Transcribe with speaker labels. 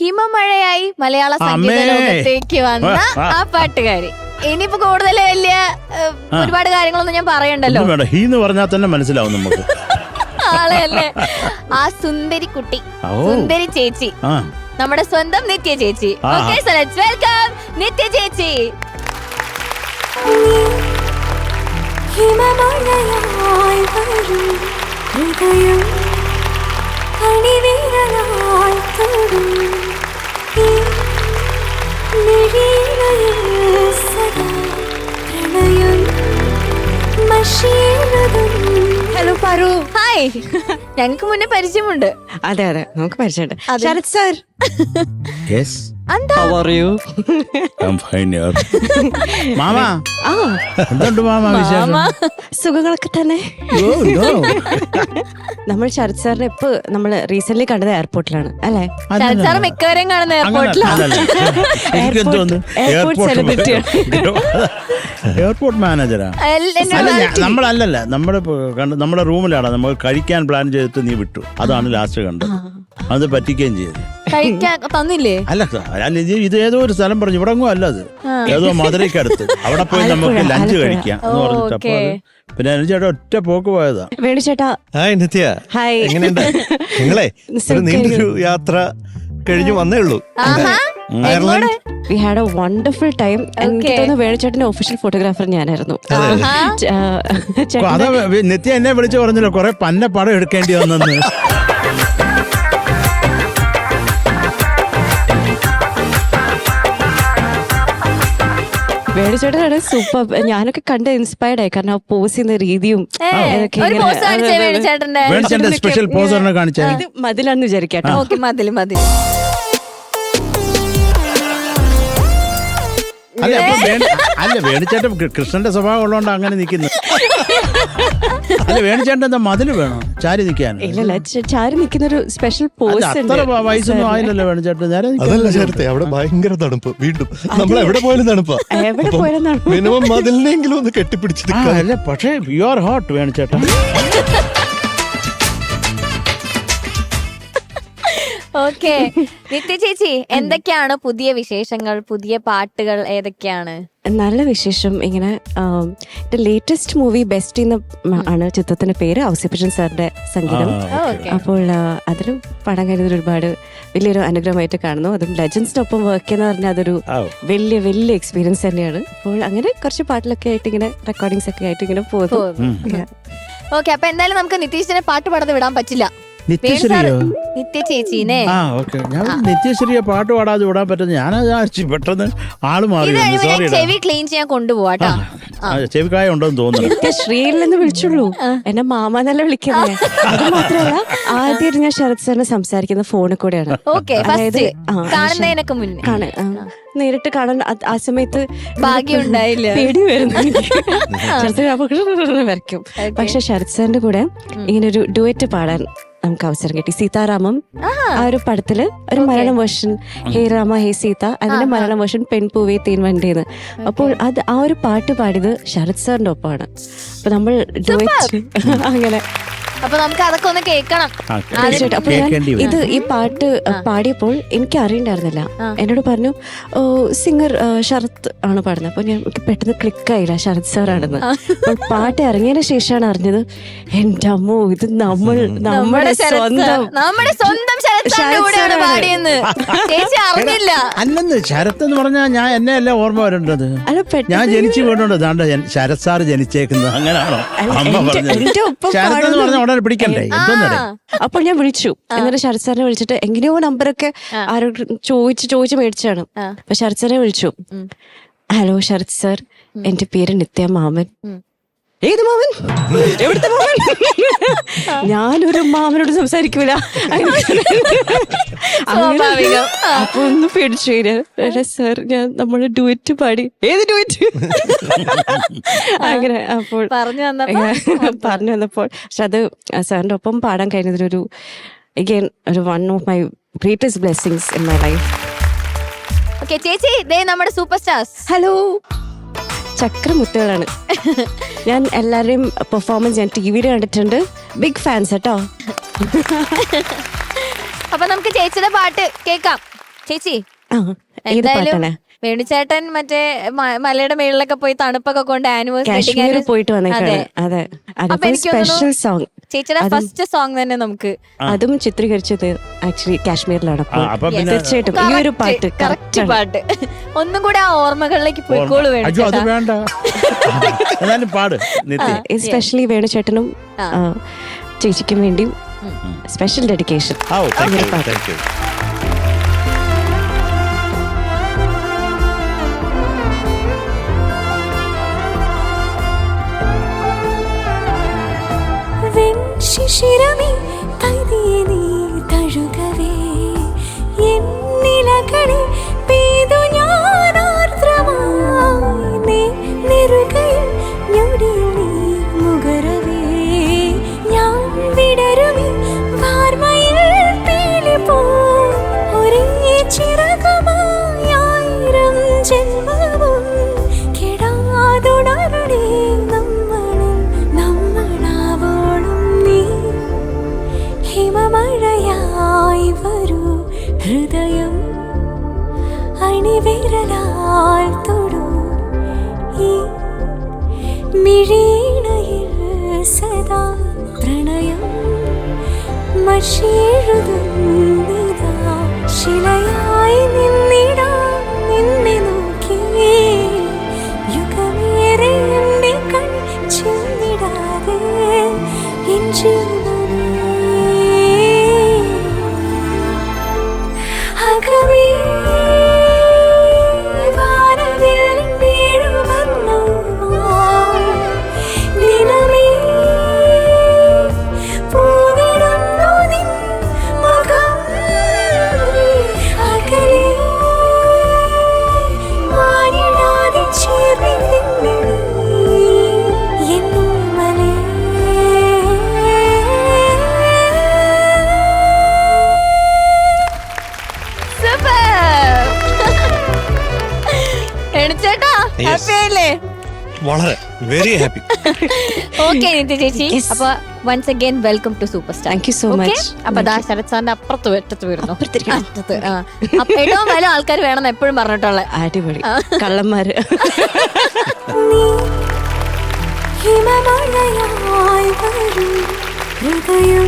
Speaker 1: ഹിമമഴയായി മലയാള സംഗീത ലോകത്തേക്ക് വന്ന ആ പാട്ടുകാരി. ഇനിയിപ്പോ കൂടുതൽ വലിയ ഒരുപാട് കാര്യങ്ങളൊന്നും ഞാൻ പറയണ്ടല്ലോ.
Speaker 2: ഹീന്ന് പറഞ്ഞാൽ തന്നെ മനസ്സിലാവും നമുക്ക്.
Speaker 1: ആളെയല്ലേ ആ സുന്ദരി കുട്ടി, സുന്ദരി ചേച്ചി, നമ്മുടെ സ്വന്തം നിത്യ ചേച്ചി. ഓക്കേ, സോ ലെറ്റ്സ് വെൽക്കം നിത്യ ചേച്ചി.
Speaker 3: ഹിമമഴയായി വരും ഹൃദയം അണിവിരലായി തൊടും ഈ മിഴിയിലയിൽ സദാ പ്രണയം മഷീനതും.
Speaker 1: ഹലോ പാറു. ഹായ്. ഞങ്ങൾക്ക് മുന്നേ പരിചയമുണ്ട്.
Speaker 4: അതെ അതെ, നമുക്ക് പരിചയമുണ്ട്. Sarath sir.
Speaker 2: Yes.
Speaker 4: How are you?
Speaker 2: I'm fine, yaar. മാമാ.
Speaker 4: ആ,
Speaker 2: എന്തുണ്ട് മാമാ വിശേഷം?
Speaker 4: സുഖങ്ങളൊക്കെ തന്നെ.
Speaker 2: Oh, no.
Speaker 4: നമ്മൾ ശരത് സാറിനെ ഇപ്പൊ നമ്മള് റീസെന്റ് കണ്ടത് എയർപോർട്ടിലാണ് അല്ലേ?
Speaker 1: ശരത് സാർ മിക്കവരെയും കാണുന്ന എയർപോർട്ടിലാണ്.
Speaker 4: Airport celebrity.
Speaker 2: എയർപോർട്ട് മാനേജരാ. നമ്മളല്ലല്ല, നമ്മുടെ റൂമിലാണ് നമ്മൾ കഴിക്കാൻ പ്ലാൻ ചെയ്തിട്ട് നീ വിട്ടു. അതാണ് ലാസ്റ്റ് കണ്ടത്. അത് പറ്റിക്കുകയും ചെയ്തു.
Speaker 1: കഴിക്കാൻ തന്നില്ലേ?
Speaker 2: അല്ല, ഇത് ഏതോ ഒരു സ്ഥലം പറഞ്ഞു, ഇവിടെ അല്ല, അത് ഏതോ മധുരയ്ക്ക് അടുത്ത്. അവിടെ പോയി നമുക്ക് ലഞ്ച് കഴിക്കാം എന്ന് പറഞ്ഞിട്ട് അപ്പൊ പിന്നെ ചേട്ടാ ഒറ്റ പോക്ക് പോയതാ.
Speaker 4: വേണുചേട്ടാ.
Speaker 5: ഹായ് നിത്യ.
Speaker 4: ഹായ്.
Speaker 5: എങ്ങനെയുണ്ട് നിങ്ങളെ? ഒരു നീണ്ടൊരു യാത്ര കഴിഞ്ഞു വന്നേ ഉള്ളൂ. Ireland.
Speaker 4: We had a wonderful time. എനിക്ക് തോന്നുന്നു വേണുചേട്ടന്റെ ഒഫീഷ്യൽ ഫോട്ടോഗ്രാഫർ ഞാനായിരുന്നു.
Speaker 2: അതാ നിത്യ എന്നെ വിളിച്ചു പറഞ്ഞല്ലോ കുറെ പന്ന പടം എടുക്കേണ്ടി വന്നെന്ന്.
Speaker 4: വേണുചേട്ടനാണ് സൂപ്പർ. ഞാനൊക്കെ കണ്ട് ഇൻസ്പയർഡ് ആയി, കാരണം പോസ് ചെയ്യുന്ന രീതിയും
Speaker 2: സ്പെഷ്യൽ പോസ് കാണിച്ചു.
Speaker 4: ഇത് മതിലാന്ന് വിചാരിക്കാട്ടോ.
Speaker 2: അല്ല, വേണിച്ചേട്ടൻ കൃഷ്ണന്റെ സ്വഭാവം ഉള്ളതുകൊണ്ട് അങ്ങനെ നിൽക്കുന്നു. അല്ല, വേണിച്ചേട്ടൻ എന്താ മതില് വേണോ ചാരി നിൽക്കാൻ?
Speaker 4: ഇല്ലല്ല, ചാരി നിൽക്കുന്ന ഒരു സ്പെഷ്യൽ പോസ്.
Speaker 2: അത്ര വയസ്സൊന്നും ആയില്ലല്ലോ വേണിച്ചേട്ടൻ.
Speaker 5: അതല്ല ചേർത്തെ, അവിടെ ഭയങ്കര തണുപ്പ്. വീണ്ടും നമ്മൾ എവിടെ പോയാലും തണുപ്പാ.
Speaker 4: എവിടെ പോയാലും തണുപ്പ്.
Speaker 5: മിനിമം മതിലിനെങ്കിലും ഒന്ന് കെട്ടിപ്പിടിച്ചിട്ട്.
Speaker 2: അല്ല, പക്ഷേ you are hot വേണിച്ചേട്ടൻ.
Speaker 1: Okay, Nithya ചേച്ചി, എന്തൊക്കെയാണ് പുതിയ വിശേഷങ്ങൾ, പുതിയ പാട്ടുകൾ ഏതൊക്കെയാണ്?
Speaker 4: നല്ല വിശേഷം. ഇങ്ങനെ ലേറ്റസ്റ്റ് മൂവി ബെസ്റ്റ് ആണ് ചിത്രത്തിന്റെ പേര്. ഔസേപ്പച്ചൻ സാറിന്റെ സംഗീതം. അപ്പോൾ അതിലും പടം കഴിഞ്ഞതിൽ ഒരുപാട് വലിയൊരു അനുഗ്രഹമായിട്ട് കാണുന്നു. അതും ലെജൻസിനൊപ്പം വർക്ക് ചെയ്യുന്ന പറഞ്ഞാൽ അതൊരു വലിയ വലിയ എക്സ്പീരിയൻസ് തന്നെയാണ്. അപ്പോൾ അങ്ങനെ കുറച്ച് പാട്ടിലൊക്കെ ആയിട്ട് ഇങ്ങനെ റെക്കോർഡിങ്സ് ഒക്കെ ആയിട്ട് ഇങ്ങനെ പോകുന്നു.
Speaker 1: ഓക്കെ, അപ്പൊ എന്തായാലും നമുക്ക് നിതീഷിനെ പാട്ട് പാടാതെ വിടാൻ പറ്റില്ല. നിത്യ ചേച്ചീനെ
Speaker 2: ഞാൻ നിത്യശ്രീയെ പാട്ട് പാടാതെ വിടാൻ പറ്റുന്നത് ഞാൻ പെട്ടെന്ന് ആള് മാറി.
Speaker 1: ചെവി ക്ലീൻ ചെയ്യാൻ കൊണ്ടുപോവാട്ടോ.
Speaker 2: ചെവിക്കായ ഉണ്ടോന്ന് തോന്നുന്നു.
Speaker 4: ശ്രീലെന്ന് വിളിച്ചുള്ളൂ, എന്നെ മാമാന്നല്ല വിളിക്കുന്നത്. അത് മാത്രമല്ല, ആദ്യം ഞാൻ ശരത് സാറിനെ സംസാരിക്കുന്ന ഫോണിൽ കൂടെയാണ്.
Speaker 1: അതായത് കാണുന്നതിനൊക്കെ മുന്നേ
Speaker 4: നേരിട്ട് കാണാൻ ആ സമയത്ത്
Speaker 1: ഭാഗ്യം ഉണ്ടായില്ല,
Speaker 4: പേടി വരുന്നു വരയ്ക്കും. പക്ഷെ ശരത് സാറിന്റെ കൂടെ ഇങ്ങനൊരു ഡുവറ്റ് പാടാൻ നമുക്ക് അവസരം കിട്ടി. സീതാരാമം ആ ഒരു പടത്തില് ഒരു മലയാളം വേർഷൻ, ഹേ രാമ ഹേ സീത, അതിന്റെ മലയാളം വേർഷൻ പെൺപൂവേ തേൻ വണ്ടേന്ന്. അപ്പോൾ അത് ആ ഒരു പാട്ട് പാടിയത് ശരത് സാറിന്റെ ഒപ്പമാണ്. അപ്പൊ നമ്മൾ ഡുവറ്റ് അങ്ങനെ.
Speaker 1: അപ്പൊ നമുക്ക് അതൊക്കെ ഒന്ന് കേൾക്കണം.
Speaker 4: അപ്പൊ ഞാൻ ഈ പാട്ട് പാടിയപ്പോൾ എനിക്ക് അറിയണ്ടായിരുന്നില്ല. എന്നോട് പറഞ്ഞു സിംഗർ ശരത് ആണ് പാടുന്നത്. അപ്പൊ ഞാൻ പെട്ടെന്ന് ക്ലിക്കായില്ല ശരത് സാറാണെന്ന്. അപ്പോൾ പാട്ട് ഇറങ്ങിയതിന് ശേഷമാണ് അറിഞ്ഞത്, എന്റെ അമ്മോ, ഇത് നമ്മുടെ
Speaker 1: സ്വന്തം
Speaker 2: അല്ലെന്ന്. ശരത് എന്ന് പറഞ്ഞാൽ ഞാൻ എന്നെ അല്ല ഓർമ്മ വരേണ്ടത്. ഞാൻ ജനിച്ചു വീണ്ടുണ്ട് ശരത് സാർ ജനിച്ചേക്കുന്നത്. അങ്ങനെയാണോ അമ്മ പറഞ്ഞത്? ശരത് എന്ന് പറഞ്ഞ ഉടനെ പിടിക്കണ്ടേ?
Speaker 4: അപ്പോൾ ഞാൻ വിളിച്ചു. എന്നിട്ട് ശരത് സാറിനെ വിളിച്ചിട്ട് എങ്ങനെയോ നമ്പറൊക്കെ ആരോ ചോദിച്ച് മേടിച്ചാണ്. അപ്പൊ ശരത് സാറിനെ വിളിച്ചു. ഹലോ ശരത് സാർ, എന്റെ പേര് നിത്യ മാമൻ. ഏത് മാമൻ? എവിടുത്തെ മാമൻ? ഞാനൊരു മാമനോട് സംസാരിക്കൂല. അപ്പൊ ഒന്ന് പേടിച്ചു. സാർ, ഞാൻ നമ്മള് ഡുവറ്റ് പാടി. ഏത് ഡുവറ്റ്? അങ്ങനെ അപ്പോൾ പറഞ്ഞു വന്നപ്പോൾ പക്ഷെ അത് സാറിന്റെ ഒപ്പം പാടാൻ കഴിഞ്ഞതിലൊരു again one of my greatest blessings in my life.
Speaker 1: Okay, ചേച്ചി, ദേ നമ്മുടെ സൂപ്പർ സ്റ്റാർസ്.
Speaker 4: ഹലോ. ചക്രമുത്തുകളാണ്. ഞാൻ എല്ലാവരുടെയും പെർഫോമൻസ് ഞാൻ ടിവിയിൽ കണ്ടിട്ടുണ്ട്. ബിഗ് ഫാൻസ് കേട്ടോ.
Speaker 1: അപ്പൊ നമുക്ക് ചേച്ചിയുടെ പാട്ട് കേൾക്കാം. ചേച്ചി
Speaker 4: ആ, ഏത്
Speaker 1: എന്തായാലും
Speaker 4: പാട്ടാണ്?
Speaker 1: വേണുചേട്ടൻ മറ്റേ മലയുടെ മേളിലൊക്കെ പോയി തണുപ്പൊക്കെ കൊണ്ട്
Speaker 4: കാശ്മീർ പോയിട്ട് വന്നേക്കാണ്. അതെ, അതിപ്പോ സ്പെഷ്യൽ സോങ്.
Speaker 1: ചേച്ചിയുടെ ഫസ്റ്റ് സോങ് തന്നെ നമുക്ക്
Speaker 4: അതും ചിത്രീകരിച്ചത് ആക്ച്വലി കാശ്മീരിലാണ്.
Speaker 2: അപ്പൊ പിന്നെ
Speaker 4: തീർച്ചയായിട്ടും ഈ ഒരു പാട്ട്
Speaker 1: കറക്റ്റ് പാട്ട് ഒന്നും കൂടെ ആ ഓർമ്മകളിലേക്ക് പോയിക്കോളൂ
Speaker 2: അയ്യോ അത്
Speaker 1: വേണു
Speaker 2: വേണ്ട. എന്നാലും പാട് നിത്യ.
Speaker 4: എസ്പെഷ്യലി വേണുചേട്ടനും ചേച്ചിക്കും വേണ്ടിയും സ്പെഷ്യൽ ഡെഡിക്കേഷൻ.
Speaker 5: Thank you.
Speaker 3: ശിശിരമേ കൈതിയെ നീ തഴുകവേ എന്നിലകളിൽ പെയ്തു ഞാൻ ആർദ്രമായി നീ നെറുകയിൽ ഞൊടിയിൽ നീ മുകരവേ ഞാൻ വിടരുമേ വാർമയിൽ പീലി പോ ഒരേ ചിറകുമായി ആയിരം ജന്മവും കെടാതുടരണേ ഹിമമഴയായി വരൂ ഹൃദയം അണിവിരലാൽ തൊടൂ ഈ മിഴീണയിൽ സദാ പ്രണയം മഷിയെഴുതുന്നിതാ ശിലയായി നിന്നിടാം നിന്നെ നോക്കി യുഗമേറെ എന്നെ കൺ ചെന്നിടാതെ എൻ ജീവനേ അകമേ വാനവിൽ വീഴുവന്നു ദിനമേ പൂവിടുന്നു നിൻ മുഖം അകലെ മാനിടാതെ ചേർന്നിരുന്നു എന്നും മലേ
Speaker 1: ചേട്ടാ ഹാപ്പി ആയില്ലേ?
Speaker 5: വളരെ വെരി ഹാപ്പി.
Speaker 1: ഓക്കെ നിത്യ ചേച്ചി, അപ്പൊ once again welcome to super star.
Speaker 4: Thank you so much.
Speaker 1: അപ്പൊ ദാ ശരത് സാറിന്റെ അപ്പുറത്ത് അറ്റത്ത് വരുന്നു. അറ്റത്ത് അപ്പൊ ഏറ്റവും വലിയ ആൾക്കാർ വേണമെന്ന് എപ്പോഴും പറഞ്ഞിട്ടുള്ള
Speaker 4: അടിപൊളി കള്ളന്മാര്.
Speaker 3: ഹിമമഴയായി വരൂ ഹൃദയം